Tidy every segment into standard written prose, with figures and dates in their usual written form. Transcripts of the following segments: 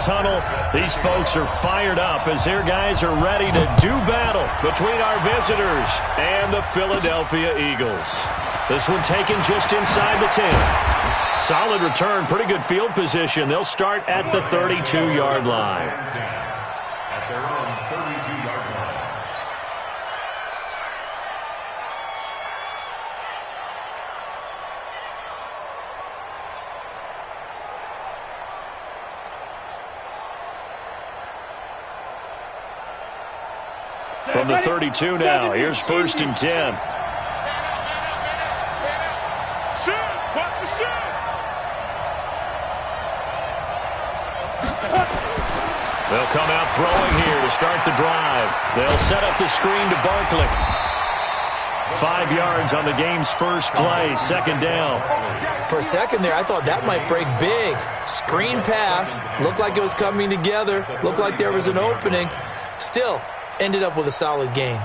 tunnel. These folks are fired up as their guys are ready to do battle between our visitors and the Philadelphia Eagles. This one taken just inside the 10. Solid return, pretty good field position. They'll start at the 32-yard line. At their own 32-yard line. From the 32 now, here's 1st and 10. They'll come out throwing here to start the drive. They'll set up the screen to Barkley. 5 yards on the game's first play, 2nd down. For a second there, I thought that might break big. Screen pass, looked like it was coming together, looked like there was an opening. Still, ended up with a solid gain.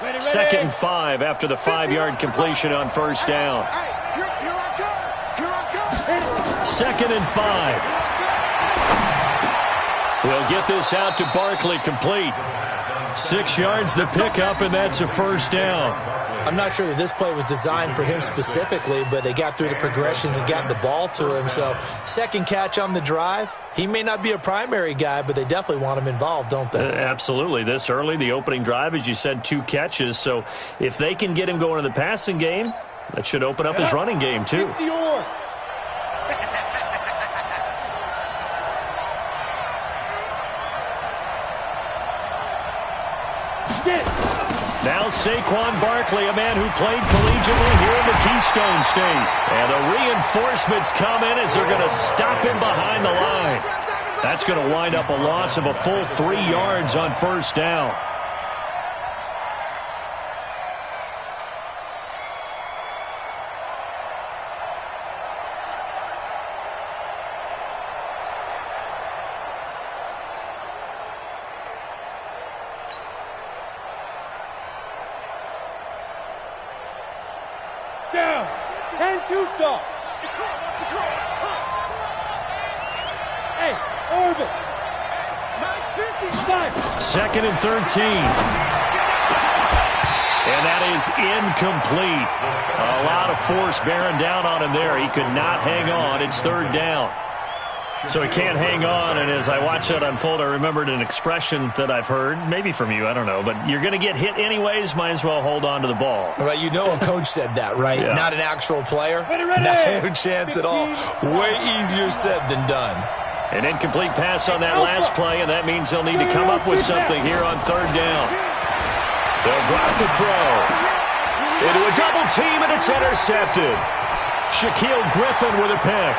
2nd and 5 after the 5-yard completion on 1st down. 2nd and 5. We'll get this out to Barkley, complete. 6 yards the pickup, and that's a 1st down. I'm not sure that this play was designed for him specifically, but they got through the progressions and got the ball to him. So 2nd catch on the drive. He may not be a primary guy, but they definitely want him involved, don't they? Absolutely. This early, the opening drive, as you said, 2 catches. So if they can get him going in the passing game, that should open up his running game too. Now Saquon Barkley, a man who played collegiately here in the Keystone State. And the reinforcements come in as they're going to stop him behind the line. That's going to wind up a loss of a full 3 yards on 1st down. Down. 10-2 stop. Hey, Urban. 2nd and 13. And that is incomplete. A lot of force bearing down on him there. He could not hang on. It's 3rd down. So he can't hang on, and as I watch that unfold, I remembered an expression that I've heard, maybe from you, I don't know, but you're going to get hit anyways, might as well hold on to the ball. Right, you know a coach said that, right? Yeah. Not an actual player. Ready. No chance at all. Way easier said than done. An incomplete pass on that last play, and that means they'll need to come up with something here on 3rd down. They'll drop the throw. Into a double team, and it's intercepted. Shaquille Griffin with a pick.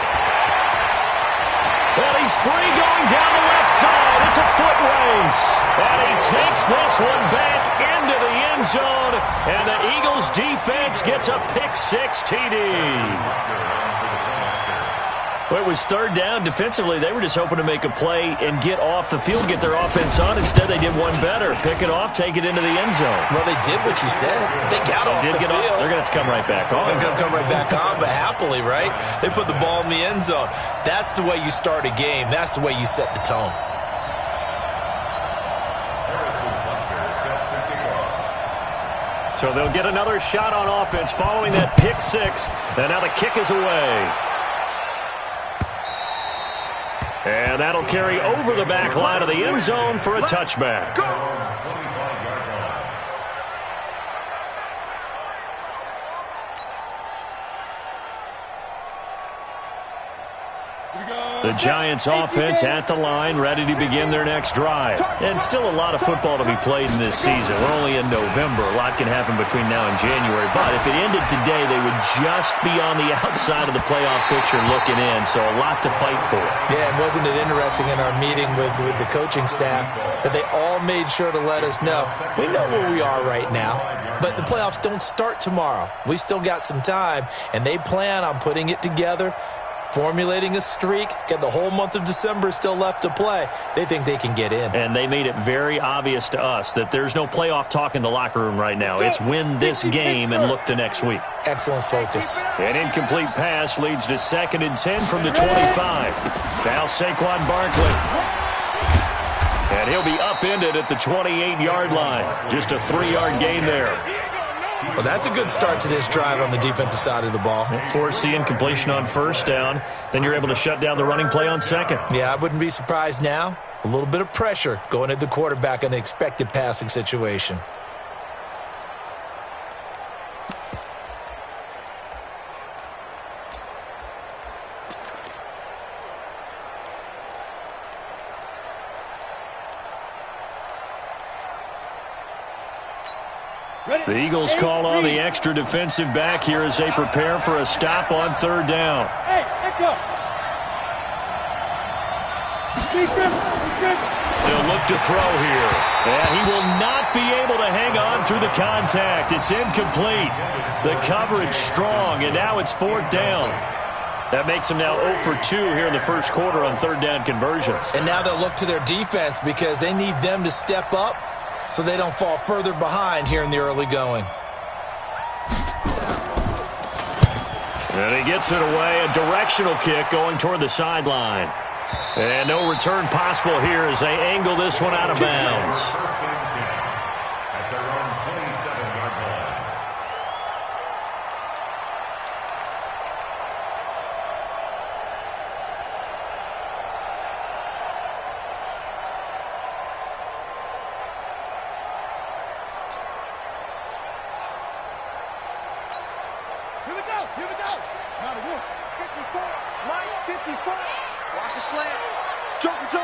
Well, he's free going down the left side. It's a foot race. And he takes this one back into the end zone. And the Eagles defense gets a pick-6 TD. Well, it was 3rd down. Defensively, they were just hoping to make a play and get off the field, get their offense on. Instead, they did one better. Pick it off, take it into the end zone. Well, they did what you said. They got off the field. They're going to have to come right back on. They're going to come right back on, but happily, right? They put the ball in the end zone. That's the way you start a game. That's the way you set the tone. So they'll get another shot on offense following that pick-6. And now the kick is away. And that'll carry over the back line of the end zone for a touchback. The Giants offense at the line, ready to begin their next drive. And still a lot of football to be played in this season. We're only in November. A lot can happen between now and January. But if it ended today, they would just be on the outside of the playoff picture looking in. So a lot to fight for. Yeah, and wasn't it interesting in our meeting with the coaching staff that they all made sure to let us know, we know where we are right now, but the playoffs don't start tomorrow. We still got some time, and they plan on putting it together formulating a streak, got the whole month of December still left to play. They think they can get in. And they made it very obvious to us that there's no playoff talk in the locker room right now. It's win this game and look to next week. Excellent focus. An incomplete pass leads to 2nd and 10 from the 25. Now Saquon Barkley. And he'll be upended at the 28-yard line. Just a 3-yard gain there. Well, that's a good start to this drive on the defensive side of the ball. Force the incompletion on 1st down. Then you're able to shut down the running play on 2nd. Yeah, I wouldn't be surprised now. A little bit of pressure going at the quarterback in an expected passing situation. The Eagles call on the extra defensive back here as they prepare for a stop on 3rd down. Hey, echo. They'll look to throw here. And he will not be able to hang on through the contact. It's incomplete. The coverage strong, and now it's 4th down. That makes them now 0 for 2 here in the first quarter on 3rd down conversions. And now they'll look to their defense because they need them to step up so they don't fall further behind here in the early going. And he gets it away, a directional kick going toward the sideline. And no return possible here as they angle this one out of bounds. At their own 27-yard line. Here we go. Now to work. 54. Right, 54. Watch the slant. Joker. Go.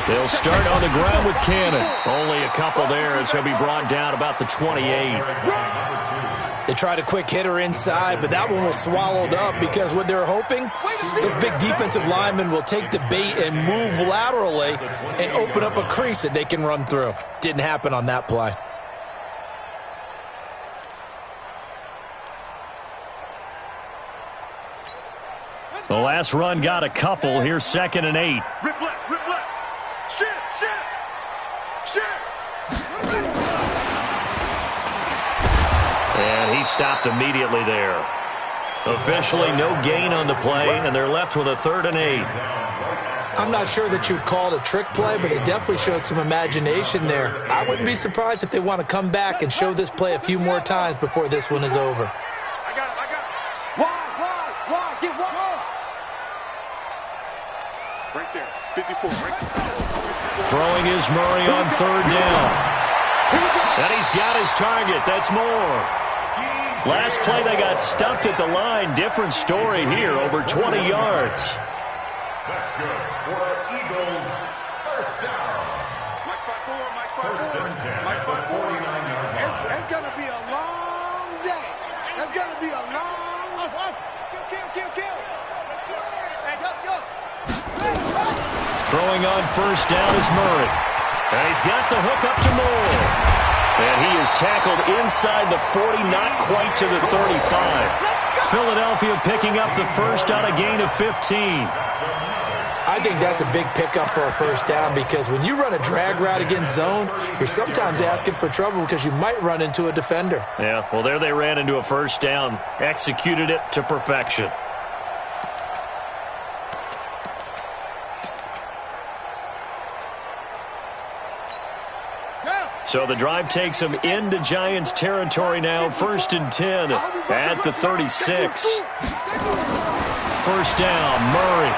They'll start on the ground with Cannon. Only a couple there as he'll be brought down about the 28. They tried a quick hitter inside, but that one was swallowed up because what they're hoping, those big defensive linemen will take the bait and move laterally and open up a crease that they can run through. Didn't happen on that play. The last run got a couple. Here's 2nd and 8. Rip left. Shift. And he stopped immediately there. Officially no gain on the play, and they're left with a 3rd and 8. I'm not sure that you'd call it a trick play, but it definitely showed some imagination there. I wouldn't be surprised if they want to come back and show this play a few more times before this one is over. I got it. Wide. Get wide. Right there. 54. Right there. Throwing is Murray on 3rd down. And he's got his target. That's Moore. Last play they got stuffed at the line. Different story here, over 20 yards. That's good for Eagles. 1st down. Mike spot 4. First and 10 at the 49-yard line. It's going to be a long day. It's going to be a long... Kill. Go. Throwing on 1st down is Murray. And he's got the hook up to Moore. And he is tackled inside the 40, not quite to the 35. Philadelphia picking up the first on a gain of 15. I think that's a big pickup for a 1st down because when you run a drag route against zone, you're sometimes asking for trouble because you might run into a defender. Yeah, well, there they ran into a 1st down. Executed it to perfection. So the drive takes them into Giants territory now. 1st and 10 at the 36. 1st down, Murray.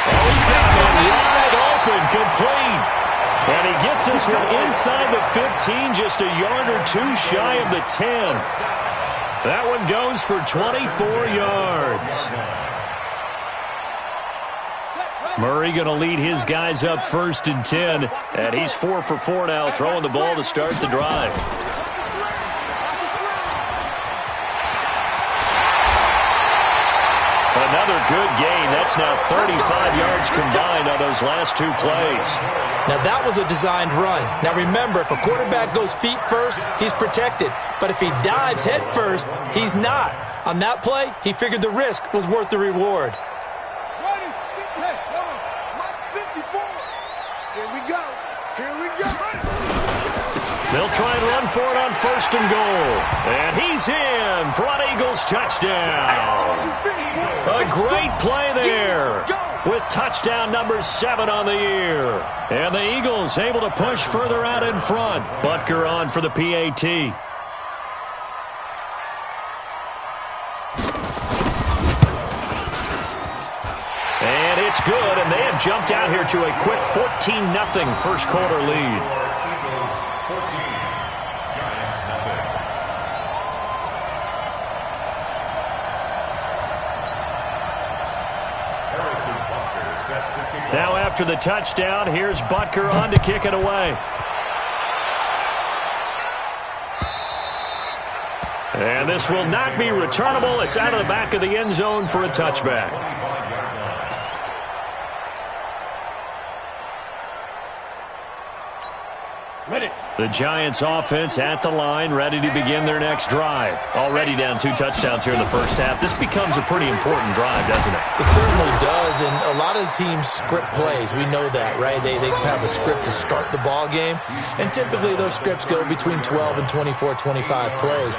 Oh, he's got one wide open, complete. And he gets this one inside the 15, just a yard or 2 shy of the 10. That one goes for 24 yards. Murray going to lead his guys up 1st and 10, and he's 4 for 4 now, throwing the ball to start the drive. Another good gain. That's That's now 35 yards combined on those last two plays. Now, that was a designed run. Now, remember, if a quarterback goes feet first, he's protected. But if he dives head first, he's not. On that play, he figured the risk was worth the reward. Ready? Hey, hold on. Mike 54. Here we go. Here we go. They'll try and run for it on 1st and goal. And he's in for an Eagles touchdown. A great play there with touchdown number 7 on the year. And the Eagles able to push further out in front. Butker on for the PAT. And it's good, and they have jumped out here to a quick 14-0 first quarter lead. Now after the touchdown, here's Butker on to kick it away. And this will not be returnable. It's out of the back of the end zone for a touchback. Ready. The Giants offense at the line, ready to begin their next drive. Already down 2 touchdowns here in the first half. This becomes a pretty important drive, doesn't it? It certainly does, and a lot of the teams script plays. We know that, right? They have a script to start the ball game, and typically those scripts go between 12 and 24, 25 plays.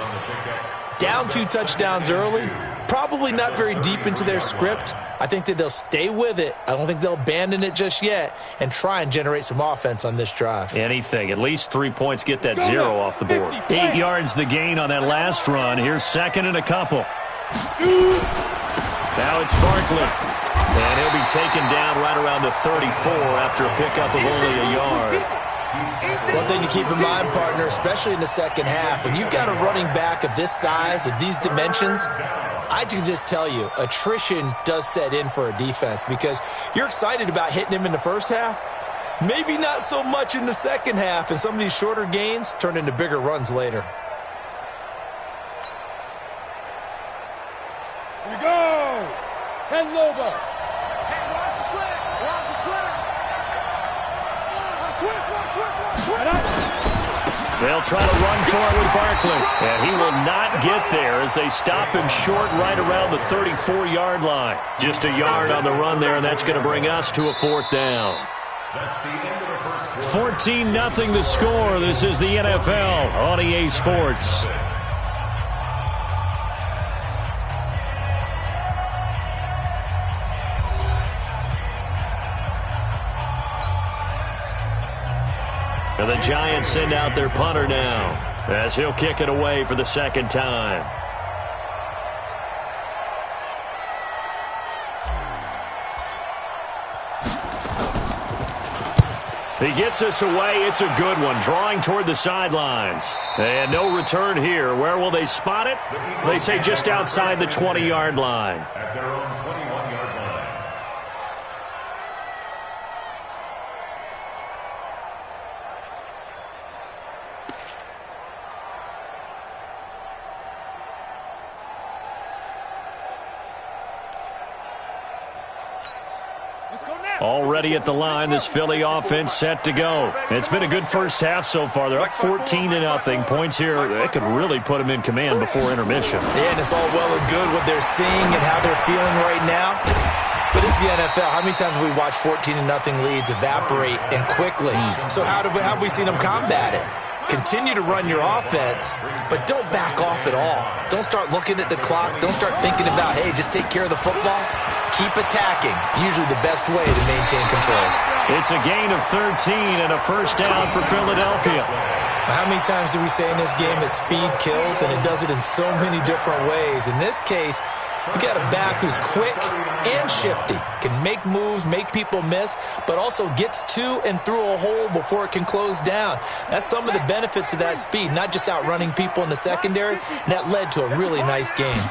Down 2 touchdowns early, probably not very deep into their script. I think that they'll stay with it. I don't think they'll abandon it just yet and try and generate some offense on this drive. Anything. At least 3 points, get that 0 off the board. 8 yards the gain on that last run. Here's 2nd and a couple. Now it's Barkley. And he'll be taken down right around the 34 after a pickup of only a yard. One thing to keep in mind, partner, especially in the second half, when you've got a running back of this size, of these dimensions, I can just tell you, attrition does set in for a defense because you're excited about hitting him in the first half. Maybe not so much in the second half, and some of these shorter gains turn into bigger runs later. Here we go. Send Lobo. Hey, watch the slant. Watch the slant. They'll try to run for it with Barkley. And he will not get there as they stop him short right around the 34-yard line. Just a yard on the run there, and that's going to bring us to a 4th down. 14-0 the score. This is the NFL on EA Sports. And the Giants send out their punter now as he'll kick it away for the 2nd time. He gets us away. It's a good one, drawing toward the sidelines. And no return here. Where will they spot it? They say just outside the 20-yard line. At their own 21-yard line. Already at the line, this Philly offense set to go. It's been a good first half so far. They're up 14-0. Points here, they could really put them in command before intermission. Yeah, and it's all well and good what they're seeing and how they're feeling right now. But it's the NFL. How many times have we watched 14-0 leads evaporate and quickly? So how have we seen them combat it? Continue to run your offense, but don't back off at all. Don't start looking at the clock. Don't start thinking about, hey, just take care of the football. Keep attacking. Usually the best way to maintain control. It's a gain of 13 and a 1st down for Philadelphia. How many times do we say in this game that speed kills, and it does it in so many different ways? In this case, you got a back who's quick and shifty, can make moves, make people miss, but also gets to and through a hole before it can close down. That's some of the benefits of that speed, not just outrunning people in the secondary, and that led to a really nice game.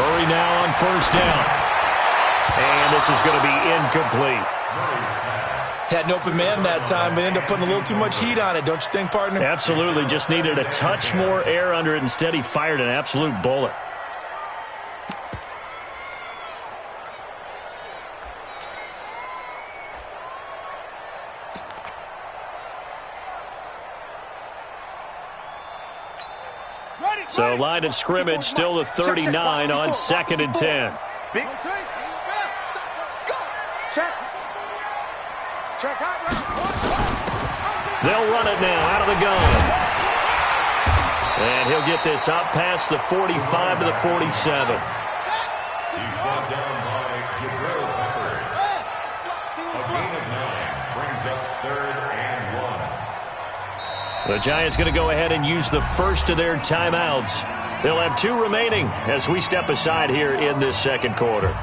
Murray now on 1st down. And this is going to be incomplete. Had an open man that time, but ended up putting a little too much heat on it, don't you think, partner? Absolutely. Just needed a touch more air under it. Instead, he fired an absolute bullet. So line of scrimmage still the 39 on 2nd and 10. Big. Check. Check out. They'll run it now out of the gun. And he'll get this up past the 45 to the 47. He's brought down by Jabril Peppers. A gain of 9 brings up 3rd and 1. The Giants going to go ahead and use the first of their timeouts. They'll have 2 remaining as we step aside here in this second quarter.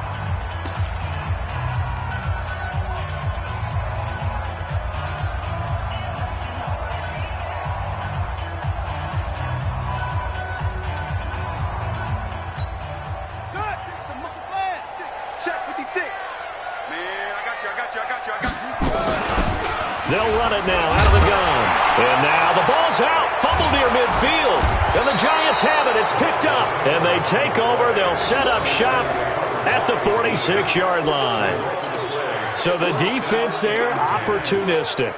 They'll run it now out of the gun. And now the ball's out. Fumble near midfield. And the Giants have it. It's picked up. And they take over. They'll set up shop at the 46-yard line. So the defense there, opportunistic.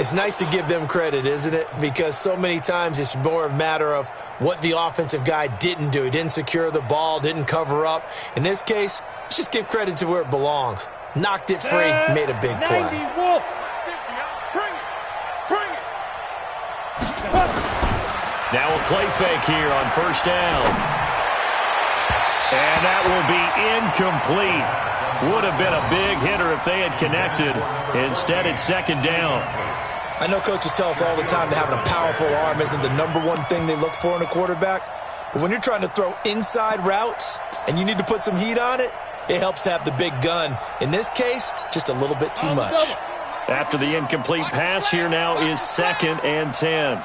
It's nice to give them credit, isn't it? Because so many times it's more a matter of what the offensive guy didn't do. He didn't secure the ball, didn't cover up. In this case, let's just give credit to where it belongs. Knocked it free, made a big play. Now a play fake here on first down. And that will be incomplete. Would have been a big hitter if they had connected. Instead, it's 2nd down. I know coaches tell us all the time that having a powerful arm isn't the #1 thing they look for in a quarterback. But when you're trying to throw inside routes and you need to put some heat on it, it helps to have the big gun. In this case, just a little bit too much. After the incomplete pass, here now is 2nd and 10.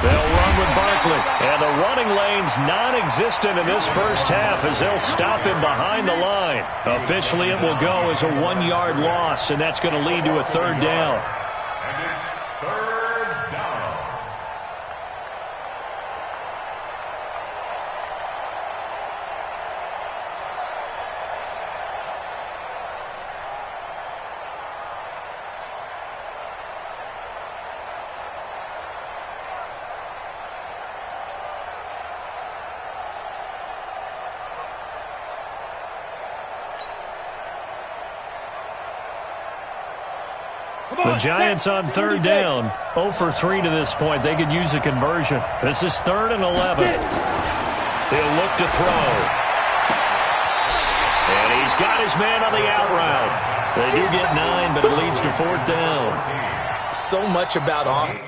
They'll run with Barkley. And the running lane's non-existent in this first half as they'll stop him behind the line. Officially, it will go as a 1-yard loss, and that's going to lead to a 3rd down. And it's 3rd down. The Giants on 3rd down, 0 for 3 to this point. They could use a conversion. This is 3rd and 11. He'll look to throw. And he's got his man on the out route. They do get 9, but it leads to 4th down. So much about offense.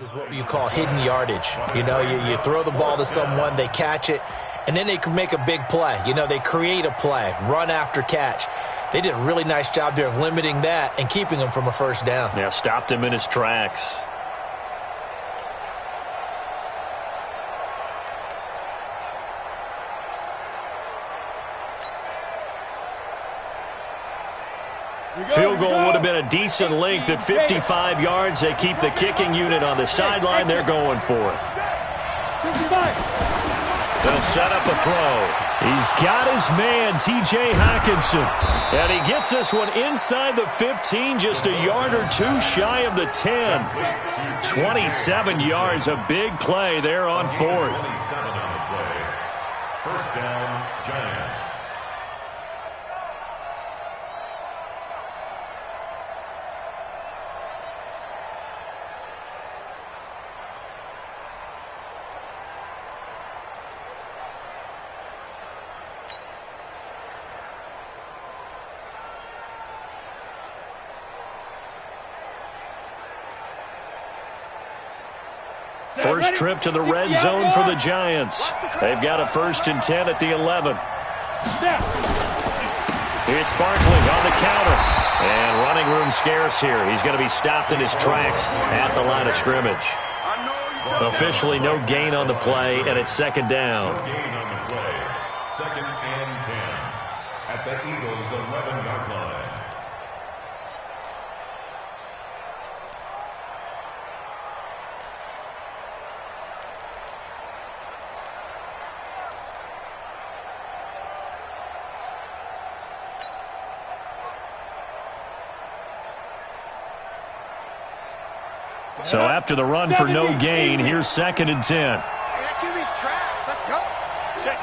Is what you call hidden yardage. You know, you throw the ball to someone, they catch it, and then they can make a big play. You know, they create a play, run after catch. They did a really nice job there of limiting that and keeping him from a 1st down. Yeah, stopped him in his tracks. Field goal would have been a decent length at 55 yards. They keep the kicking unit on the sideline. They're going for it. They'll set up a throw. He's got his man, T.J. Hawkinson. And he gets this one inside the 15, just a yard or two shy of the 10. 27 yards, a big play there on fourth. 27 on the play. First down, Giants. First trip to the red zone for the Giants. They've got a 1st and 10 at the 11. It's Barkley on the counter. And running room scarce here. He's going to be stopped in his tracks at the line of scrimmage. Officially no gain on the play, and it's 2nd down. No gain on the play. 2nd and 10 at the Eagles' 11-yard line. So after the run for no gain, here's 2nd and 10. Hey, that QB's trash. Let's go. Check.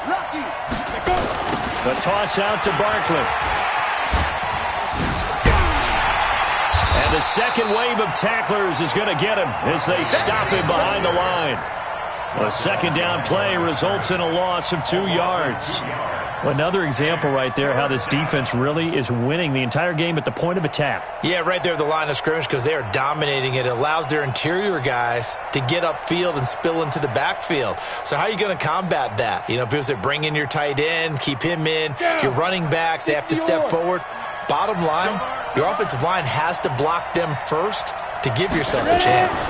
Lucky. The toss out to Barkley. And the second wave of tacklers is going to get him as they stop him behind the line. A 2nd down play results in a loss of 2 yards. Another example right there how this defense really is winning the entire game at the point of attack. Yeah, right there at the line of scrimmage because they are dominating it. It allows their interior guys to get upfield and spill into the backfield. So how are you going to combat that? You know, people say bring in your tight end, keep him in. Your running backs, they have to step forward. Bottom line, your offensive line has to block them first to give yourself a chance.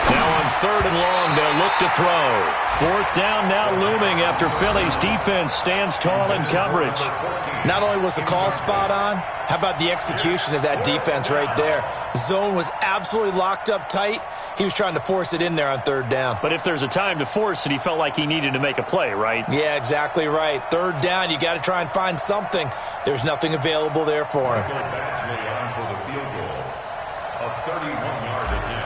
Now on 3rd and long, they'll look to throw. 4th down now looming after Philly's defense stands tall in coverage. Not only was the call spot on, how about the execution of that defense right there? Zone was absolutely locked up tight. He was trying to force it in there on 3rd down. But if there's a time to force it, he felt like he needed to make a play, right? Yeah, exactly right. 3rd down, you got to try and find something. There's nothing available there for him. Badgley on for the field goal. A 31-yard attempt.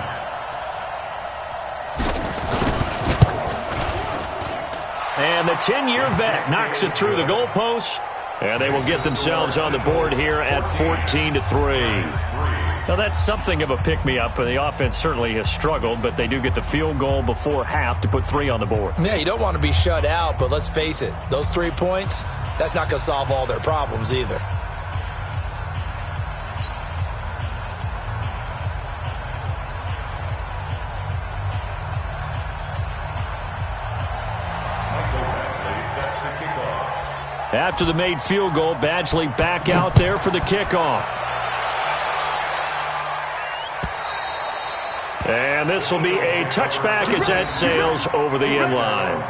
And the 10-year vet knocks it through the goalpost, and they will get themselves on the board here at 14-3. Now, that's something of a pick-me-up, and the offense certainly has struggled, but they do get the field goal before half to put 3 on the board. Yeah, you don't want to be shut out, but let's face it, those 3 points, that's not going to solve all their problems either. After the made field goal, Badgley back out there for the kickoff. And this will be a touchback as that sails over the end line.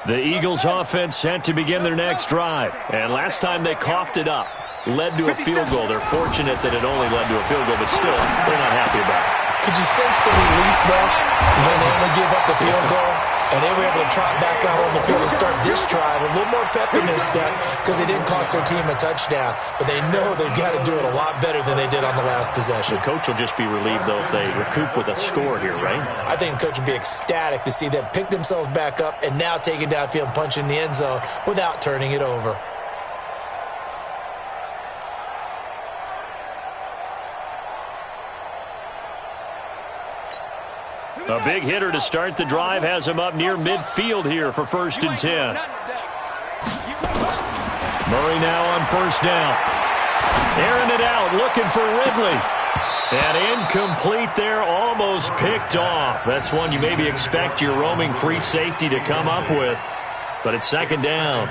The Eagles offense set to begin their next drive. And last time they coughed it up, led to a field goal. They're fortunate that it only led to a field goal, but still, they're not happy about it. Could you sense the relief, though, when they only give up the field goal? And they were able to trot back out on the field and start this drive. A little more pep in their step because they didn't cost their team a touchdown. But they know they've got to do it a lot better than they did on the last possession. The coach will just be relieved, though, if they recoup with a score here, right? I think the coach will be ecstatic to see them pick themselves back up and now take it downfield and punch in the end zone without turning it over. A big hitter to start the drive has him up near midfield here for 1st and 10. Murray now on 1st down. Airing it out, looking for Ridley. And incomplete there, almost picked off. That's one you maybe expect your roaming free safety to come up with. But it's 2nd down.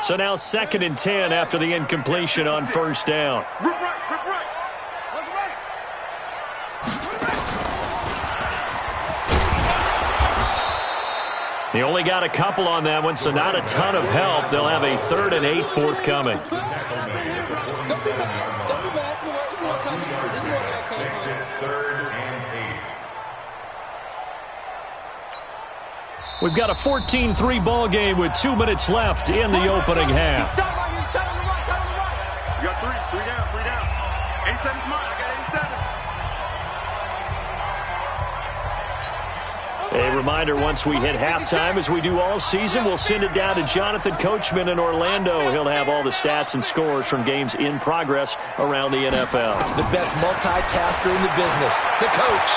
So now 2nd and 10 after the incompletion on first down. He only got a couple on that one, so not a ton of help. They'll have a 3rd and 8 forthcoming. We've got a 14-3 ball game with 2 minutes left in the opening half. You got three down. 87's mine. I got 87. A reminder, once we hit halftime, as we do all season, we'll send it down to Jonathan Coachman in Orlando. He'll have all the stats and scores from games in progress around the NFL. The best multitasker in the business, the coach.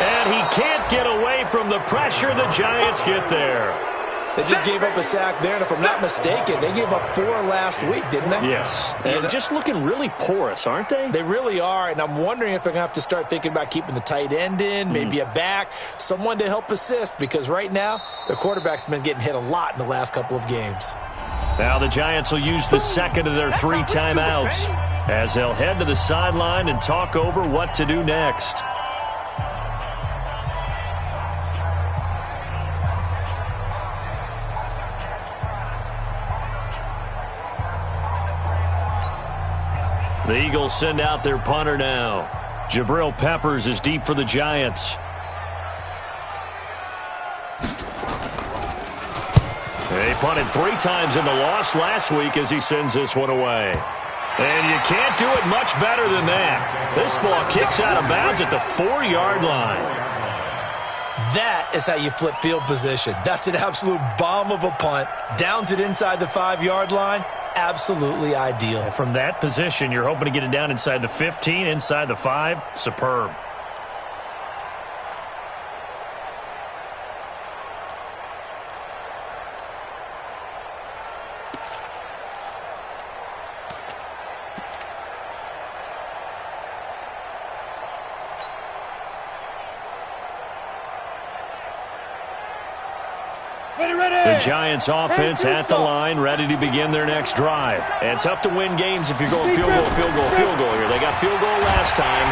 And he can't get away from the pressure the Giants get there. They just gave up a sack there, and if I'm not mistaken, they gave up 4 last week, didn't they? Yes. And just looking really porous, aren't they? They really are, and I'm wondering if they're going to have to start thinking about keeping the tight end in, maybe a back, someone to help assist, because right now, their quarterback's been getting hit a lot in the last couple of games. Now the Giants will use the second of their 3 timeouts as they'll head to the sideline and talk over what to do next. The Eagles send out their punter now. Jabril Peppers is deep for the Giants. They punted 3 times in the loss last week as he sends this one away. And you can't do it much better than that. This ball kicks out of bounds at the 4-yard line. That is how you flip field position. That's an absolute bomb of a punt. Downs it inside the 5-yard line. Absolutely ideal. From that position, you're hoping to get it down inside the 15, inside the 5. Superb. The Giants offense at the line, ready to begin their next drive. And tough to win games if you're going field goal here. They got field goal last time.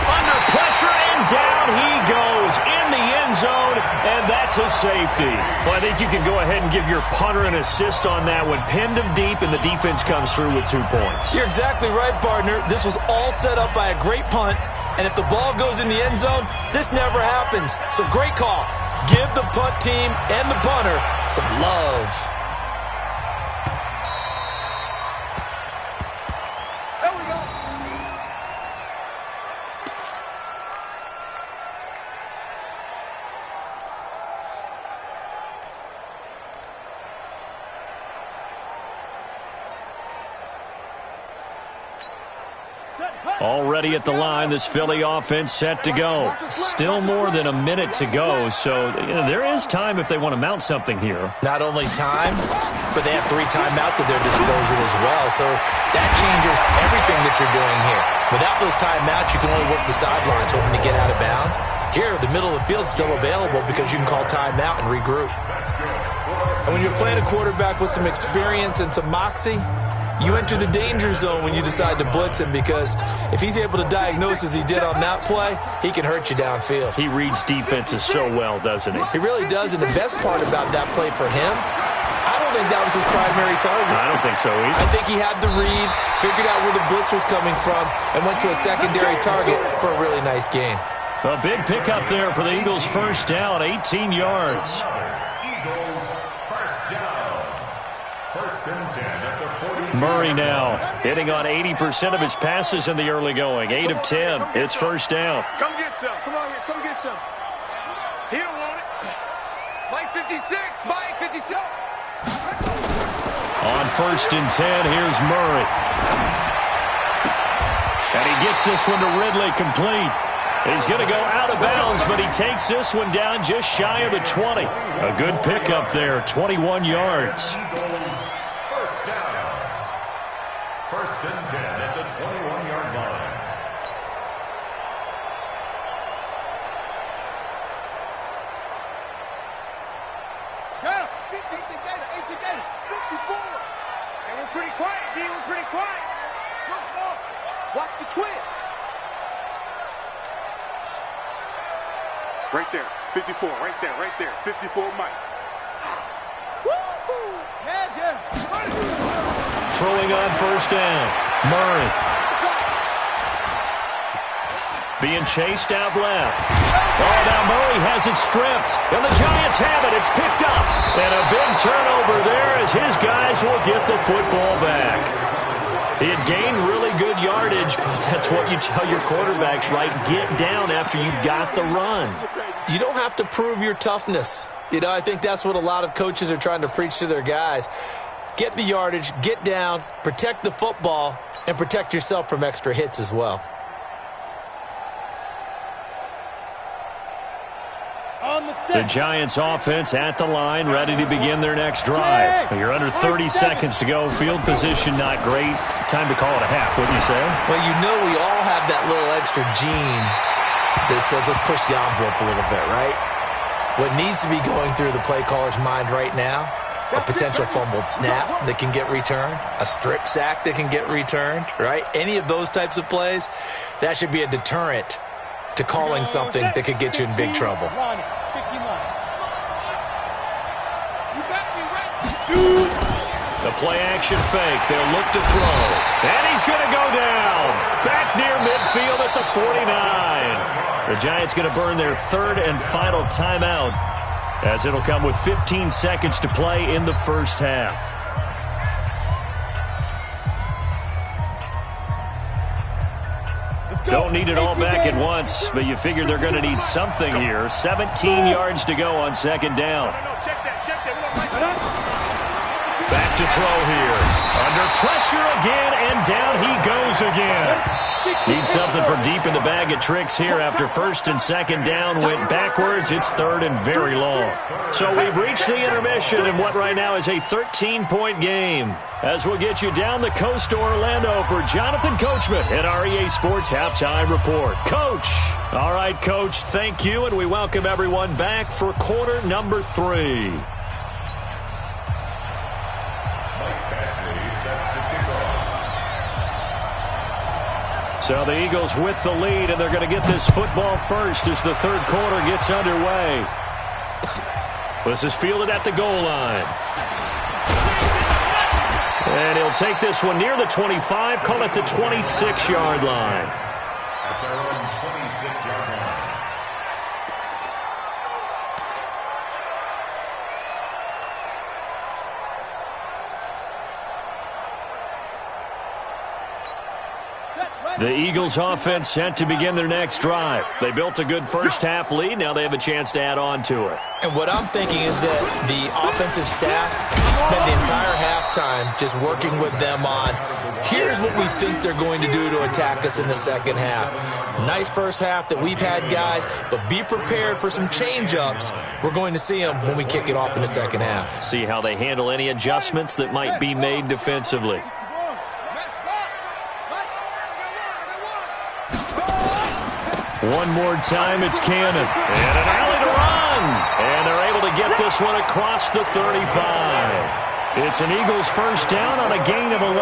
Under pressure, and down he goes in the end zone, and that's a safety. Well, I think you can go ahead and give your punter an assist on that one. Pinned him deep, and the defense comes through with 2 points. You're exactly right, partner. This was all set up by a great punt, and if the ball goes in the end zone, this never happens. So great call. Give the punt team and the punter some love. There we go. Already at the line, this Philly offense set to go. Still more than a minute to go, so there is time if they want to mount something here. Not only time, but they have 3 timeouts at their disposal as well, so that changes everything that you're doing here. Without those timeouts, you can only work the sidelines, hoping to get out of bounds. Here, the middle of the field's still available because you can call timeout and regroup. And when you're playing a quarterback with some experience and some moxie, you enter the danger zone when you decide to blitz him, because if he's able to diagnose as he did on that play, he can hurt you downfield. He reads defenses so well, doesn't he? He really does, and the best part about that play for him, I don't think that was his primary target. I don't think so either. I think he had the read, figured out where the blitz was coming from, and went to a secondary target for a really nice gain. A big pickup there for the Eagles' first down, 18 yards. Eagles first down. 1st and 10 at the 42. Murray now hitting on 80% of his passes in the early going. 8 of 10. It's first down. Come get some. Come on here. Come get some. He don't want it. Mike 56. Mike 56. On 1st and 10, here's Murray. And he gets this one to Ridley complete. He's going to go out of bounds, but he takes this one down just shy of the 20. A good pickup there, 21 yards. First down. 1st and 10 at the 21-yard line. It's again. 54. And we're pretty quiet, D. We're pretty quiet. Slow. Watch the twins. Right there. 54. Right there. 54, Mike. Woo-hoo. Yeah. Throwing on first down. Murray. Being chased out left. Oh, now Murray has it stripped. And the Giants have it. It's picked up. And a big turnover there as his guys will get the football back. He had gained really good yardage, but that's what you tell your quarterbacks, right? Get down after you got the run. You don't have to prove your toughness. I think that's what a lot of coaches are trying to preach to their guys. Get the yardage, get down, protect the football, and protect yourself from extra hits as well. The Giants offense at the line, ready to begin their next drive. You're under 30 seconds to go. Field position not great. Time to call it a half, wouldn't you say? Well, we all have that little extra gene that says let's push the envelope a little bit, right? What needs to be going through the play caller's mind right now, a potential fumbled snap that can get returned, a strip sack that can get returned, right? Any of those types of plays, that should be a deterrent to calling something that could get you in big trouble. The play-action fake. They'll look to throw. And he's going to go down. Back near midfield at the 49. The Giants going to burn their third and final timeout, as it'll come with 15 seconds to play in the first half. Don't need it all back at once, but you figure they're going to need something here. 17 yards to go on second down. Back to throw here. Under pressure again, and down he goes again. Need something from deep in the bag of tricks here after first and second down went backwards. It's third and very long. So we've reached the intermission in what right now is a 13-point game. As we'll get you down the coast to Orlando for Jonathan Coachman at our EA Sports Halftime Report. Coach. All right, Coach, thank you, and we welcome everyone back for quarter number 3. So the Eagles with the lead, and they're going to get this football first as the third quarter gets underway. This is fielded at the goal line. And he'll take this one near the 25, call it the 26-yard line. At their own 26-yard line. The Eagles offense set to begin their next drive. They built a good first-half lead. Now they have a chance to add on to it. And what I'm thinking is that the offensive staff spent the entire halftime just working with them on, here's what we think they're going to do to attack us in the second half. Nice first half that we've had, guys, but be prepared for some change-ups. We're going to see them when we kick it off in the second half. See how they handle any adjustments that might be made defensively. One more time, it's Cannon. And an alley to run. And they're able to get this one across the 35. It's an Eagles first down on a gain of 11.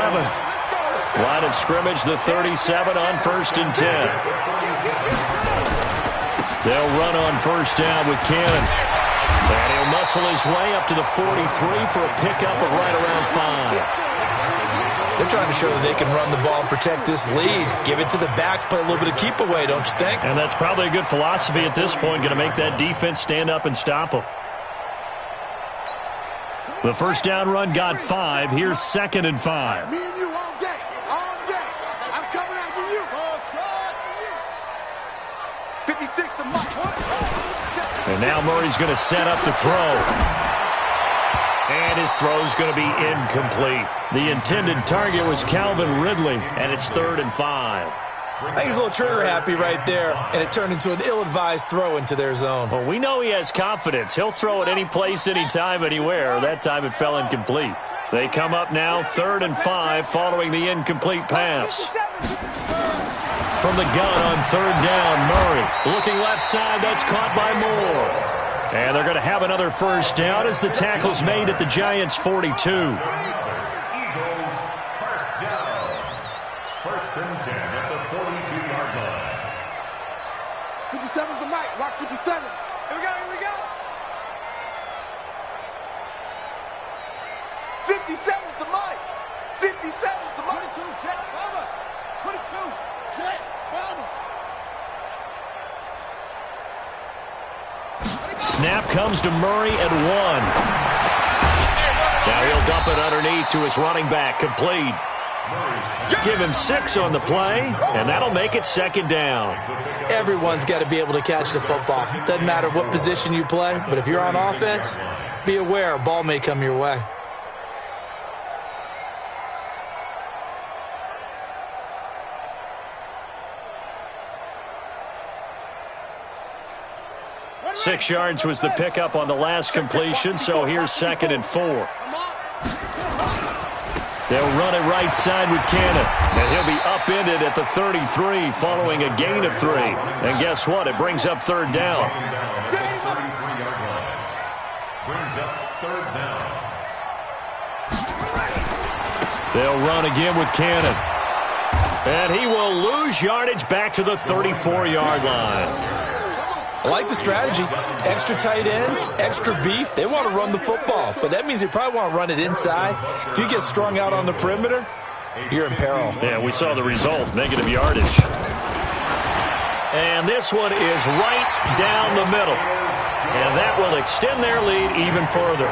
Line of scrimmage, the 37 on first and 10. They'll run on first down with Cannon. And he'll muscle his way up to the 43 for a pickup of right around 5. They're trying to show that they can run the ball and protect this lead. Give it to the backs, play a little bit of keep away, don't you think? And that's probably a good philosophy at this point, going to make that defense stand up and stop them. The first down run got 5. Here's second and 5. Me and you all day. All day. I'm coming after you. 56 to Mike. And now Murray's going to set up to throw. And his throw's going to be incomplete. The intended target was Calvin Ridley, and it's third and 5. I think he's a little trigger happy right there, and it turned into an ill-advised throw into their zone. Well, we know he has confidence. He'll throw it any place, anytime, anywhere. That time it fell incomplete. They come up now, third and 5, following the incomplete pass. From the gun on third down, Murray. Looking left side, that's caught by Moore. And they're going to have another first down as the tackle's made at the Giants' 42. Eagles, first down. First and 10 at the 42-yard line. 57's the mic. Watch 57. Here we go, here we go. 57's the mic. 57's the mic. 22, check, cover. 22, check, cover. Snap comes to Murray at 1. Now he'll dump it underneath to his running back, complete. Give him 6 on the play, and that'll make it second down. Everyone's got to be able to catch the football. Doesn't matter what position you play, but if you're on offense, be aware a ball may come your way. Six yards was the pickup on the last completion, so here's 2nd and 4. They'll run it right side with Cannon, and he'll be upended at the 33 following a gain of 3. And guess what? It brings up 3rd down. Brings up 3rd down. They'll run again with Cannon. And he will lose yardage back to the 34-yard line. I like the strategy. Extra tight ends, extra beef. They want to run the football, but that means they probably want to run it inside. If you get strung out on the perimeter, you're in peril. Yeah, we saw the result, negative yardage. And this one is right down the middle. And that will extend their lead even further.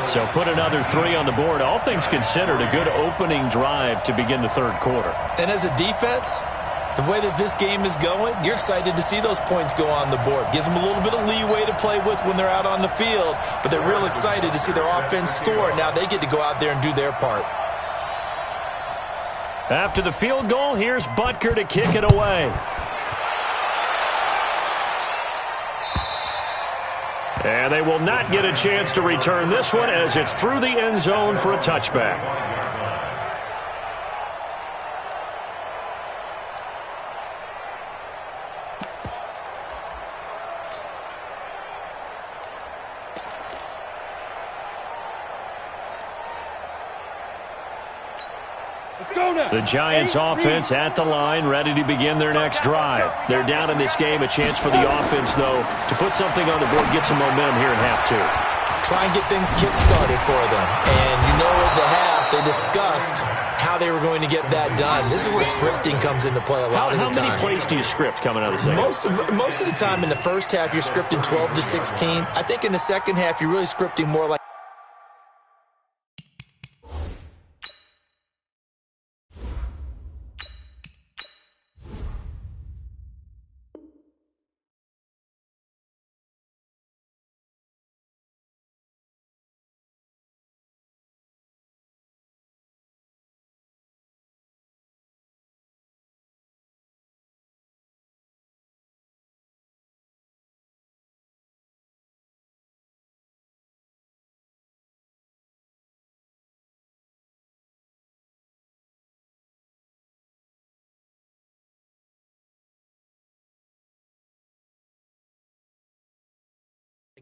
So put another 3 on the board. All things considered, a good opening drive to begin the 3rd quarter. And as a defense, the way that this game is going, you're excited to see those points go on the board. Gives them a little bit of leeway to play with when they're out on the field, but they're real excited to see their offense score. Now they get to go out there and do their part. After the field goal, here's Butker to kick it away. And they will not get a chance to return this one as it's through the end zone for a touchback. The Giants offense at the line, ready to begin their next drive. They're down in this game. A chance for the offense, though, to put something on the board, get some momentum here in half 2. Try and get things kick-started for them. And you know at the half, they discussed how they were going to get that done. This is where scripting comes into play a lot of the time. How many plays do you script coming out of the second? Most of the time in the first half, you're scripting 12 to 16. I think in the second half, you're really scripting more like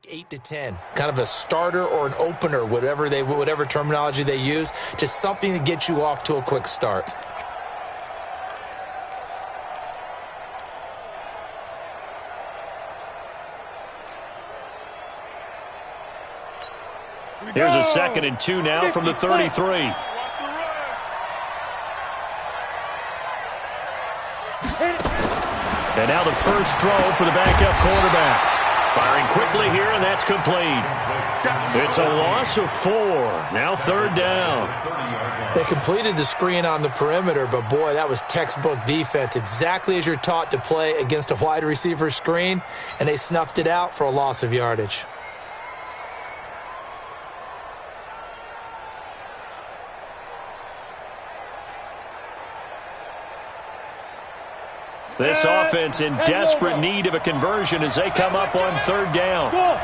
like 8 to 10, kind of a starter or an opener, whatever terminology they use, just something to get you off to a quick start. Here's a 2nd and 2 now from the 33. And now the first throw for the backup quarterback. Firing quickly here, and that's complete. It's a loss of 4. Now 3rd down. They completed the screen on the perimeter, but boy, that was textbook defense. Exactly as you're taught to play against a wide receiver screen, and they snuffed it out for a loss of yardage. This offense in desperate need of a conversion as they come up on 3rd down. Go.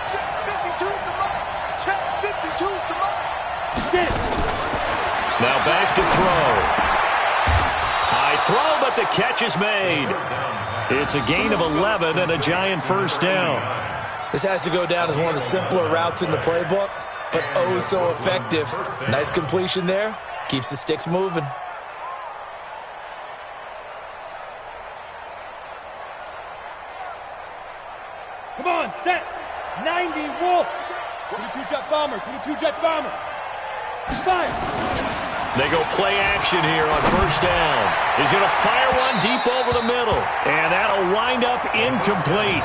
Check 52's the mark. Check 52's the mark. Get it. Now back to throw. High throw, but the catch is made. It's a gain of 11 and a Giant first down. This has to go down as one of the simpler routes in the playbook, but oh so effective. Nice completion there. Keeps the sticks moving. Come on, set. 90, Wolf. 22 jet bomber, 22 jet bomber. Fire. They go play action here on first down. He's going to fire one deep over the middle, and that'll wind up incomplete.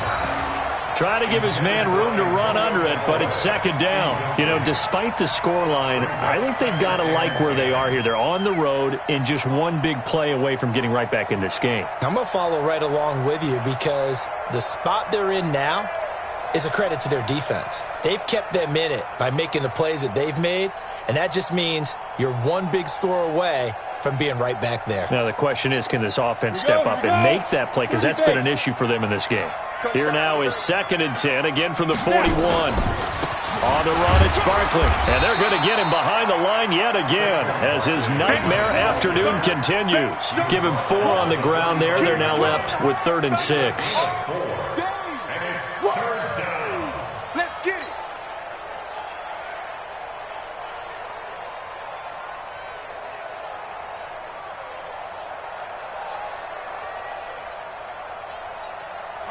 Try to give his man room to run under it, but it's second down. You know, despite the scoreline, I think they've got to like where they are here. They're on the road and just one big play away from getting right back in this game. I'm going to follow right along with you because the spot they're in now is a credit to their defense. They've kept them in it by making the plays that they've made, and that just means you're one big score away from being right back there. Now the question is, can this offense step up and make that play? Because that's been an issue for them in this game. Here now is 2nd and 10, again from the 41. On the run, it's Barkley. And they're going to get him behind the line yet again as his nightmare afternoon continues. Give him 4 on the ground there. They're now left with 3rd and 6.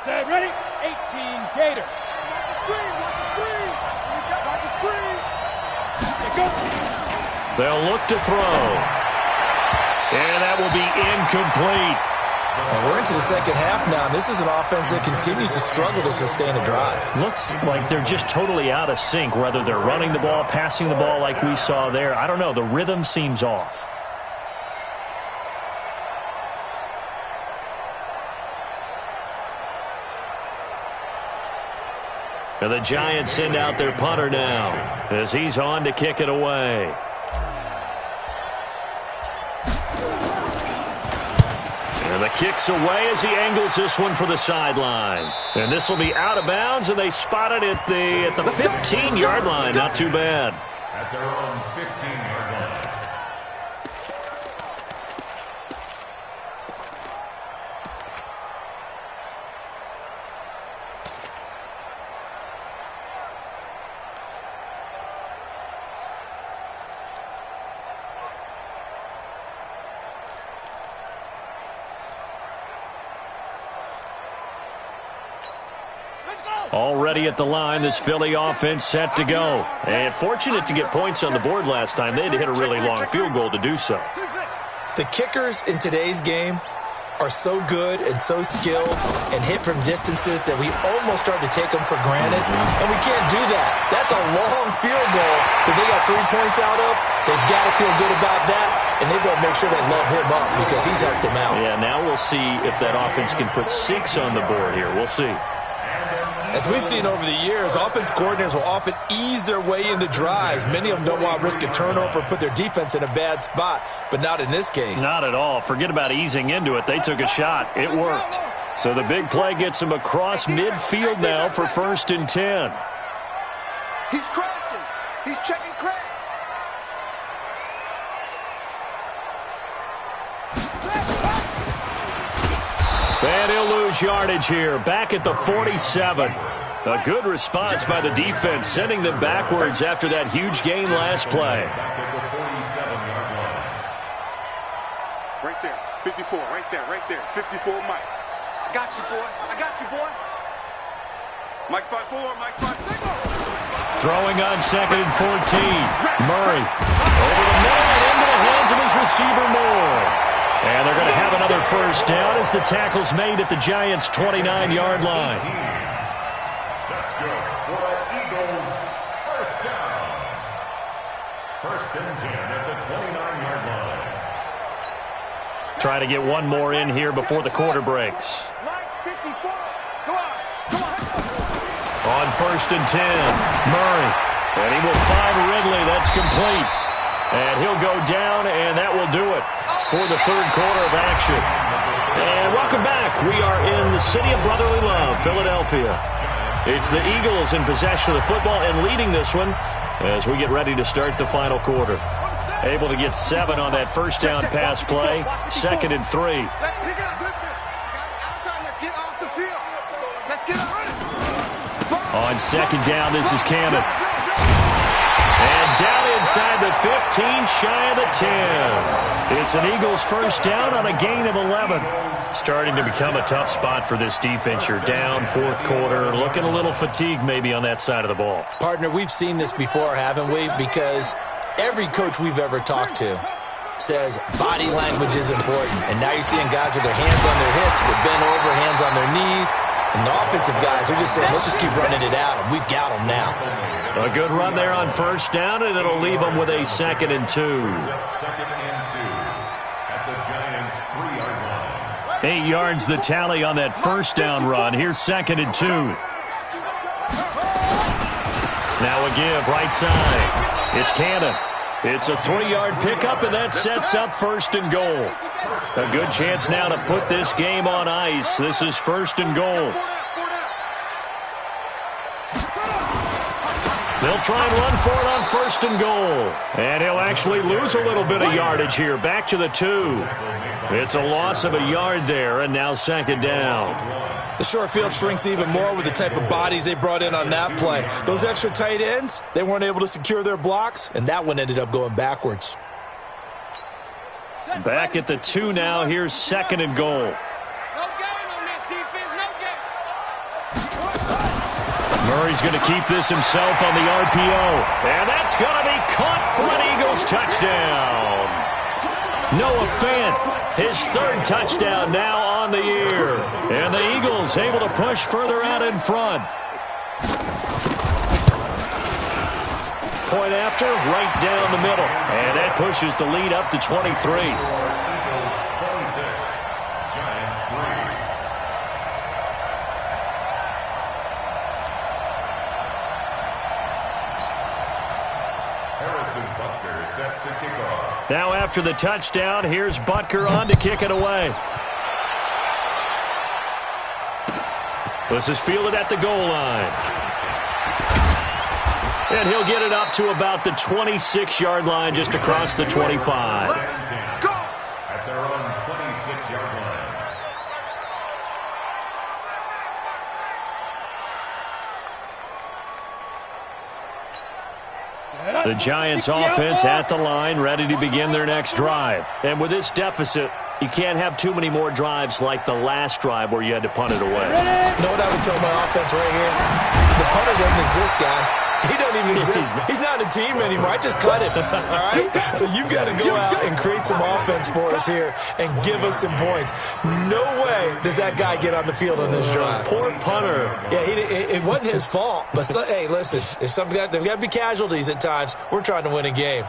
Set, ready? 18 Gator. Watch the screen. Watch the screen. Go. They'll look to throw. And that will be incomplete. And we're into the second half now. And this is an offense that continues to struggle to sustain a drive. Looks like they're just totally out of sync, whether they're running the ball, passing the ball like we saw there. I don't know. The rhythm seems off. And the Giants send out their punter now as he's on to kick it away. And the kick's away as he angles this one for the sideline. And this will be out of bounds, and they spot it at the 15-yard line. Not too bad. At their own 15-yard line. Already at the line, this Philly offense set to go. And fortunate to get points on the board last time. They had to hit a really long field goal to do so. The kickers in today's game are so good and so skilled and hit from distances that we almost start to take them for granted. And we can't do that. That's a long field goal that they got 3 points out of. They've got to feel good about that, and they've got to make sure they love him up because he's helped them out. Yeah, now we'll see if that offense can put 6 on the board here. We'll see. As we've seen over the years, offense coordinators will often ease their way into drives. Many of them don't want to risk a turnover, put their defense in a bad spot, but not in this case. Not at all. Forget about easing into it. They took a shot. It worked. So the big play gets them across midfield now for 1st and 10. He's crashing. He's checking crash. And he'll lose yardage here. Back at the 47. A good response by the defense, sending them backwards after that huge gain last play. Back at the 47-yard line. Right there. 54. Right there. Right there. 54, Mike. I got you, boy. I got you, boy. Mike spot 4. Mike spot 6. Throwing on 2nd and 14. Murray over the middle and into the hands of his receiver Moore. And they're going to have another first down as the tackle's made at the Giants' 29-yard line. That's good for Eagles. First down. 1st and 10 at the 29-yard line. Try to get one more in here before the quarter breaks. On 1st and 10, Murray. And he will find Ridley. That's complete. And he'll go down, and that will do it for the 3rd quarter of action. And welcome back. We are in the city of brotherly love, Philadelphia. It's the Eagles in possession of the football and leading this one as we get ready to start the final quarter. Able to get 7 on that first down pass play. 2nd and 3. Let's pick it up. Out of time. Let's get Let's get it ready. On second down, this is Cannon. And down inside the 15, shy of the 10. It's an Eagles first down on a gain of 11. Starting to become a tough spot for this defense. You're down fourth quarter, looking a little fatigued maybe on that side of the ball. Partner, we've seen this before, haven't we? Because every coach we've ever talked to says body language is important. And now you're seeing guys with their hands on their hips, they're bent over, hands on their knees. And the offensive guys are just saying, let's just keep running it out, and we've got them now. A good run there on first down, and it'll leave them with a 2nd and 2. Second and 2 at the Giants' 3-yard line. 8 yards the tally on that first down run. Here's 2nd and 2. Now a give right side. It's Cannon. It's a 3-yard pickup, and that sets up 1st and goal. A good chance now to put this game on ice. This is 1st and goal. They'll try and run for it on 1st and goal. And he'll actually lose a little bit of yardage here. Back to the 2. It's a loss of a yard there, and now 2nd down. The short field shrinks even more with the type of bodies they brought in on that play. Those extra tight ends, they weren't able to secure their blocks, and that one ended up going backwards. Back at the 2 now. Here's 2nd and goal. No game on this defense, no game. Murray's going to keep this himself on the RPO. And that's going to be caught for an Eagles touchdown. Noah Fant, his 3rd touchdown now on the year. And the Eagles able to push further out in front. Point after, right down the middle. And that pushes the lead up to 23. Eagles 26, Giants 3. Harrison Butker set to kick off. Now after the touchdown, here's Butker on to kick it away. This is fielded at the goal line. And he'll get it up to about the 26-yard line, just across the 25. Go! At their own 26-yard line. The Giants offense at the line, ready to begin their next drive. And with this deficit, you can't have too many more drives like the last drive where you had to punt it away. You know what I would tell my offense right here? The punter doesn't exist, guys. He doesn't even exist. He's not a team anymore. I just cut him. All right? So you've got to go out and create some offense for us here and give us some points. No way does that guy get on the field on this drive. Poor punter. Yeah, it wasn't his fault. But, hey, listen, there's got to be casualties at times. We're trying to win a game.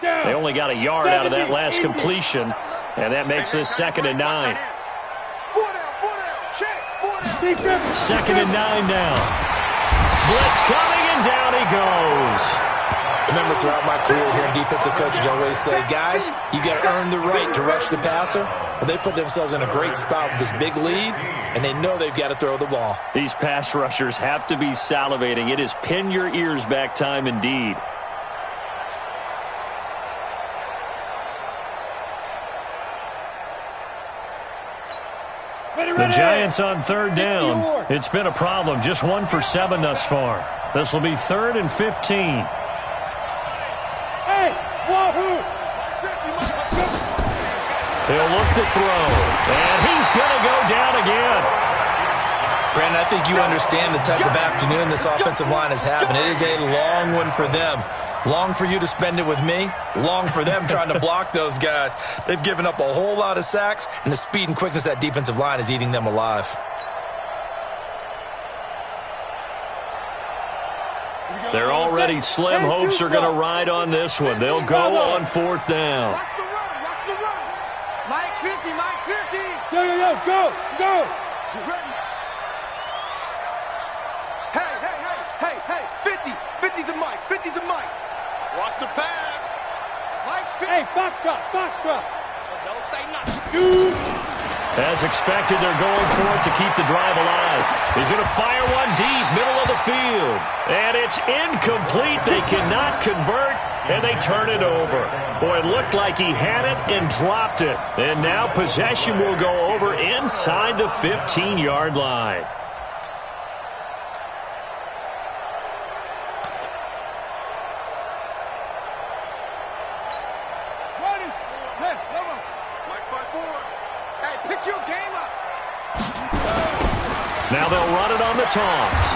They only got a yard out of that last completion, and that makes this 2nd and 9. 2nd and 9 now. Blitz coming, and down he goes. Remember, throughout my career here in defensive coaching, I always say, guys, you got to earn the right to rush the passer. Well, they put themselves in a great spot with this big lead, and they know they've got to throw the ball. These pass rushers have to be salivating. It is pin your ears back time indeed. The Giants on 3rd down. It's been a problem. Just 1 for 7 thus far. This will be 3rd and 15. Hey, wahoo! He'll look to throw. And he's going to go down again. Brandon, I think you understand the type of afternoon this offensive line is having. It is a long one for them. Long for you to spend it with me. Long for them trying to block those guys. They've given up a whole lot of sacks, and the speed and quickness of that defensive line is eating them alive. They're already slim. Hopes are going to ride on this one. They'll go on 4th down. Watch the run, watch the run. Mike 50, Mike 50. Yo, go. You ready? Hey, 50 to Mike, 50 to Mike. Watch the pass. Mike's 50. Hey, Foxtrot. Don't say nothing. As expected, they're going for it to keep the drive alive. He's going to fire one deep, middle of the field. And it's incomplete. They cannot convert, and they turn it over. Boy, it looked like he had it and dropped it. And now possession will go over inside the 15-yard line. Now they'll run it on the toss.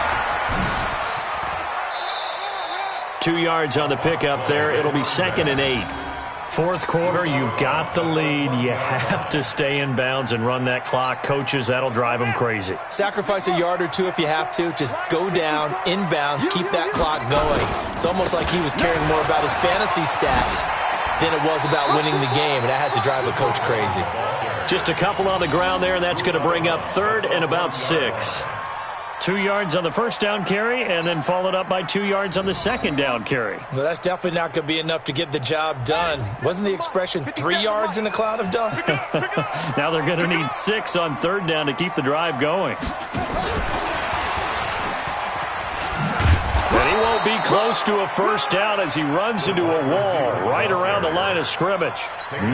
2 yards on the pickup there. It'll be 2nd and 8. Fourth quarter, you've got the lead. You have to stay in bounds and run that clock. Coaches, that'll drive them crazy. Sacrifice a yard or two if you have to. Just go down, in bounds, keep that clock going. It's almost like he was caring more about his fantasy stats than it was about winning the game, and that has to drive a coach crazy. Just a couple on the ground there, and that's going to bring up 3rd and about 6. 2 yards on the first down carry, and then followed up by 2 yards on the second down carry. Well, that's definitely not going to be enough to get the job done. Wasn't the expression 3 yards in a cloud of dust? Now they're going to need 6 on 3rd down to keep the drive going. And he won't be close to a first down as he runs into a wall right around the line of scrimmage.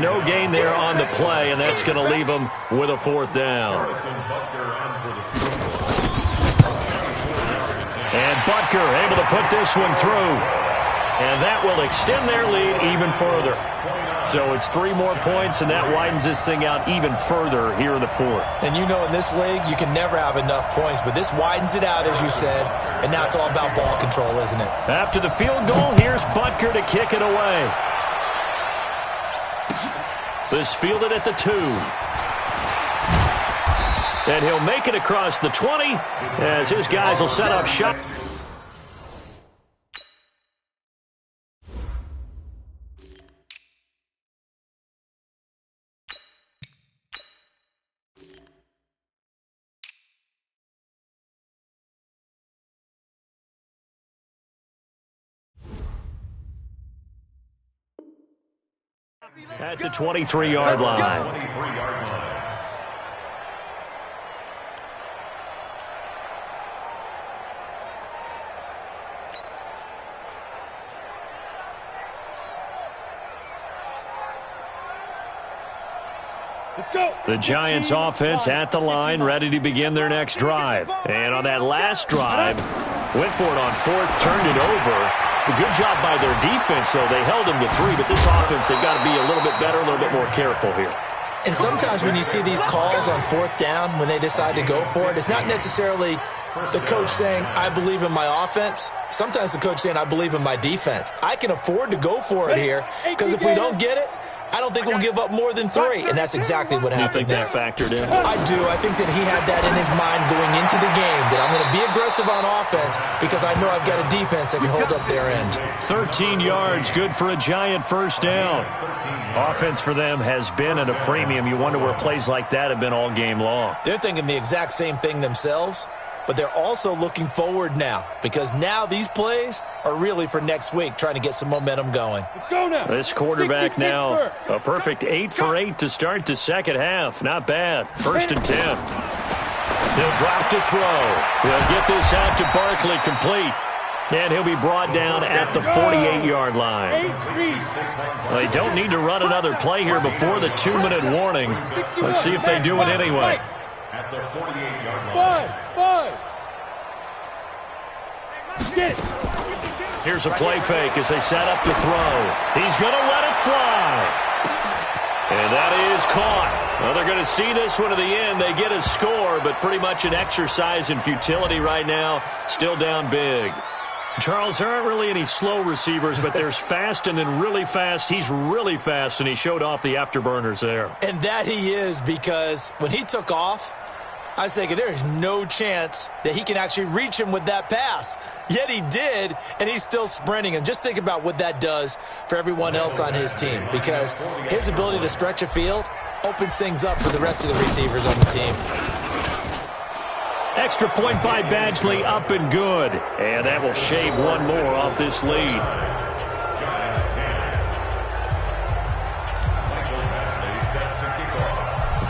No gain there on the play, and that's going to leave him with a 4th down. And Butker able to put this one through. And that will extend their lead even further. So it's 3 more points, and that widens this thing out even further here in the 4th. And you know in this league, you can never have enough points, but this widens it out, as you said, and now it's all about ball control, isn't it? After the field goal, here's Butker to kick it away. This fielded at the 2. And he'll make it across the 20 as his guys will set up shop. At the 23-yard line. The Giants offense at the line, ready to begin their next drive. And on that last drive, went for it on 4th, turned it over. A good job by their defense, though. They held them to 3, but this offense, they've got to be a little bit better, a little bit more careful here. And sometimes when you see these calls on 4th down, when they decide to go for it, it's not necessarily the coach saying, I believe in my offense. Sometimes the coach saying, I believe in my defense. I can afford to go for it here, because if we don't get it, I don't think we'll give up more than 3, and that's exactly what happened there. You think that factored in? I do. I think that he had that in his mind going into the game, that I'm going to be aggressive on offense because I know I've got a defense that can hold up their end. 13 yards, good for a Giant first down. Offense for them has been at a premium. You wonder where plays like that have been all game long. They're thinking the exact same thing themselves, but they're also looking forward now because now these plays are really for next week, trying to get some momentum going. Let's go now. This quarterback now, a perfect 8 for 8 to start the second half. Not bad. 1st and 10. He'll drop to throw. He'll get this out to Barkley, complete. And he'll be brought down at the 48-yard line. They don't need to run another play here before the 2-minute warning. Let's see if they do it anyway. At the 48-yard line. Here's a play fake as they set up to throw. He's going to let it fly. And that is caught. Well, they're going to see this one to the end. They get a score, but pretty much an exercise in futility right now. Still down big. Charles, there aren't really any slow receivers, but there's fast and then really fast. He's really fast, and he showed off the afterburners there. And that he is, because when he took off, I was thinking there's no chance that he can actually reach him with that pass. Yet he did, and he's still sprinting. And just think about what that does for everyone else on his team, because his ability to stretch a field opens things up for the rest of the receivers on the team. Extra point by Badgley, up and good. And that will shave one more off this lead.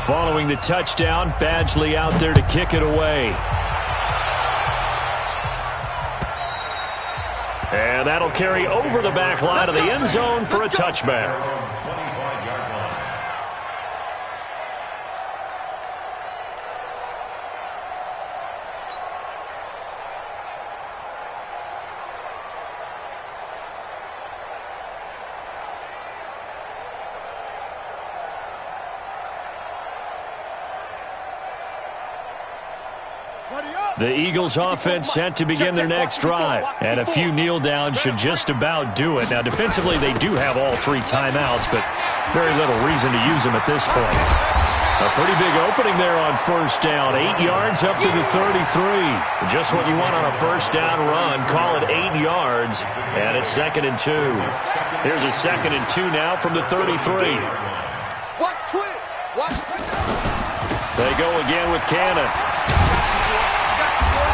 Following the touchdown, Badgley out there to kick it away. And that'll carry over the back line of the end zone for a touchback. The Eagles offense set to begin their next drive, and a few kneel downs should just about do it. Now, defensively, they do have all 3 timeouts, but very little reason to use them at this point. A pretty big opening there on first down. 8 yards up to the 33. Just what you want on a first down run. Call it 8 yards, and it's 2nd and 2. Here's a 2nd and 2 now from the 33. Watch twist. Watch. They go again with Cannon.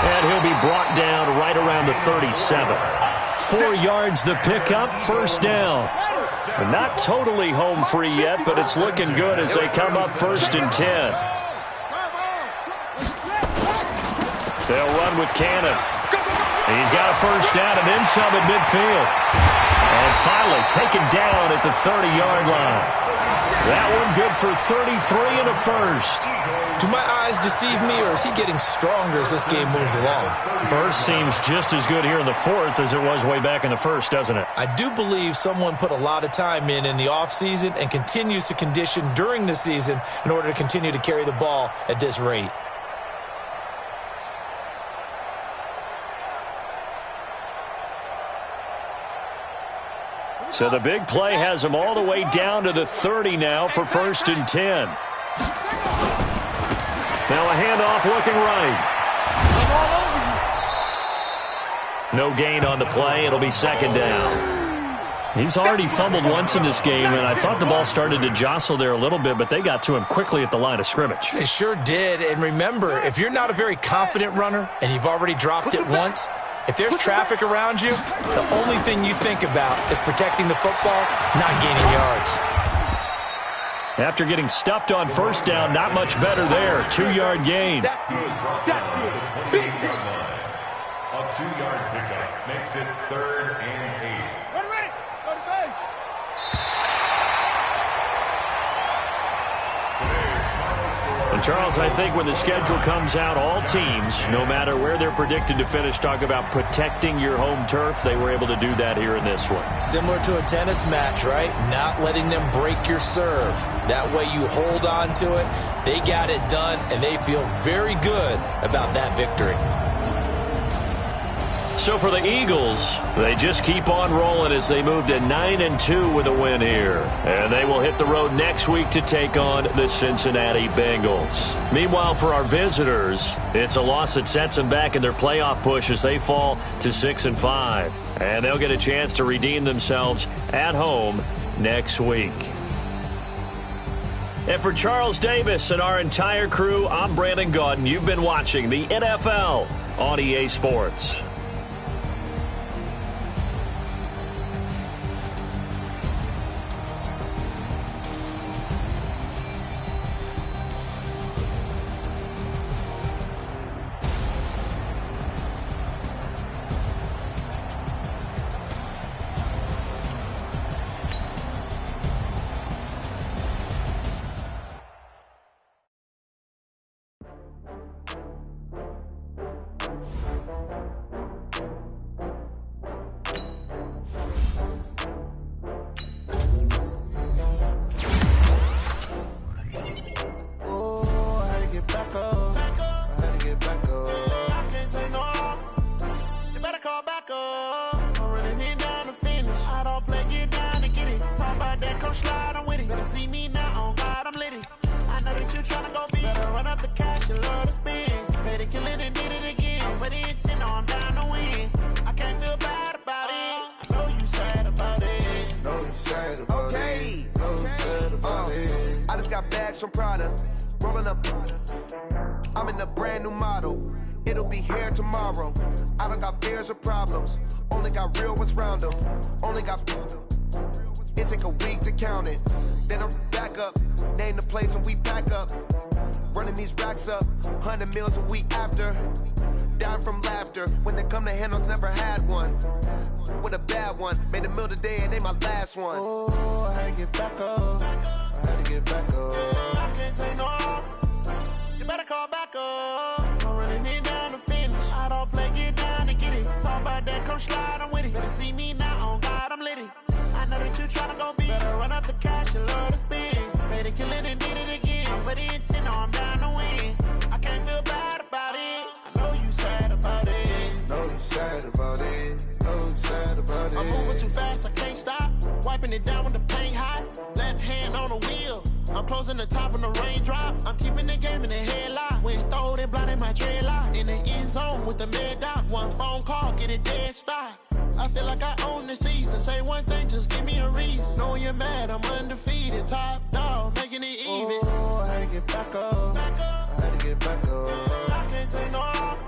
And he'll be brought down right around the 37. 4 yards the pickup, first down. Not totally home free yet, but it's looking good as they come up 1st and 10. They'll run with Cannon. He's got a first down and then some at midfield. And finally taken down at the 30-yard line. That one good for 33 and a first. Do my eyes deceive me, or is he getting stronger as this game moves along? Burst seems just as good here in the 4th as it was way back in the 1st, doesn't it? I do believe someone put a lot of time in the offseason and continues to condition during the season in order to continue to carry the ball at this rate. So the big play has them all the way down to the 30 now for 1st and 10. Now a handoff looking right. No gain on the play. It'll be 2nd down. He's already fumbled once in this game, and I thought the ball started to jostle there a little bit, but they got to him quickly at the line of scrimmage. They sure did. And remember, if you're not a very confident runner and you've already dropped it once, if there's traffic around you, the only thing you think about is protecting the football, not gaining yards. After getting stuffed on first down, not much better there. 2-yard gain. A 2-yard pickup makes it 3rd and 8. Ready. Go to base. And Charles, I think when the schedule comes out, all teams, no matter where they're predicted to finish, talk about protecting your home turf. They were able to do that here in this one. Similar to a tennis match, right? Not letting them break your serve. That way you hold on to it. They got it done, and they feel very good about that victory. So for the Eagles, they just keep on rolling as they move to 9-2 with a win here. And they will hit the road next week to take on the Cincinnati Bengals. Meanwhile, for our visitors, it's a loss that sets them back in their playoff push as they fall to 6-5. And they'll get a chance to redeem themselves at home next week. And for Charles Davis and our entire crew, I'm Brandon Gaudin. You've been watching the NFL on EA Sports. I'm in a brand new model. It'll be here tomorrow. I don't got fears or problems. Only got real ones round them. Only got. It take a week to count it. Then I'm back back up. Name the place and we pack up. Running these racks up, 100 meals a week after. Dying from laughter. When they come to handles, never had one. With a bad one, made a meal today and ain't my last one. Oh, I had to get back up. I had to get back up. I can't take no off. You better call back up. I'm running it down to finish. I don't play, get down to get it. Talk about that, come slide, I'm with it. Better see me now, on God, I'm litty. I know that you tryna go big. Better run up the cash and love to spend. Made it, kill it, and did it again. But the intent, no, I'm down to win. I can't feel bad about it. I know you sad about it. Know you sad about it. Know you sad about it. I'm moving too fast, I can't stop. Wiping it down with the paint hot. Left hand on the wheel. I'm closing the top when the raindrop. I'm keeping the game in the headlock. When throw it, blinding my dreadlock. In the end zone with the mad dot. One phone call, get it dead stop. I feel like I own the season. Say one thing, just give me a reason. Knowing you're mad, I'm undefeated. Top dog, making it even. Oh, I had to get back up. I had to get back up. I can't take no off.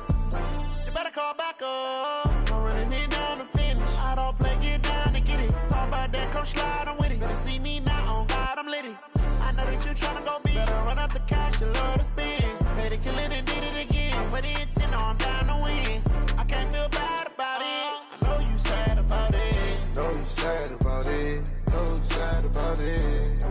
You better call back up. I'm running it down to finish. I don't play, get down to get it. Talk about that, come slide, I'm with it. Better see me now, on God, I'm litty. I know that you tryna go big. Better run up the cash, you love to spend. Better kill it and did it again. But the intent, no, I'm down to win. I can't feel bad about it. I know you sad about it. Know you sad about it. Know you sad about it.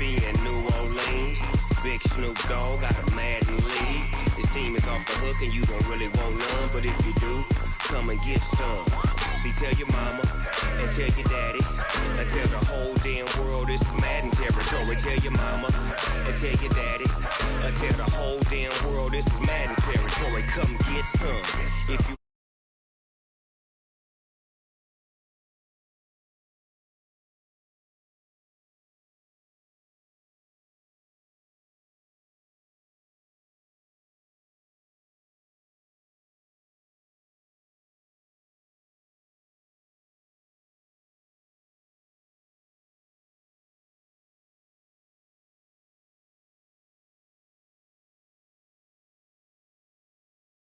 And New Orleans, Big Snoop Dogg got a Madden league. This team is off the hook and you don't really want none, but if you do, come and get some. See, tell your mama and tell your daddy and tell the whole damn world this is Madden territory. Tell your mama and tell your daddy and tell the whole damn world this is Madden territory. Come get some if you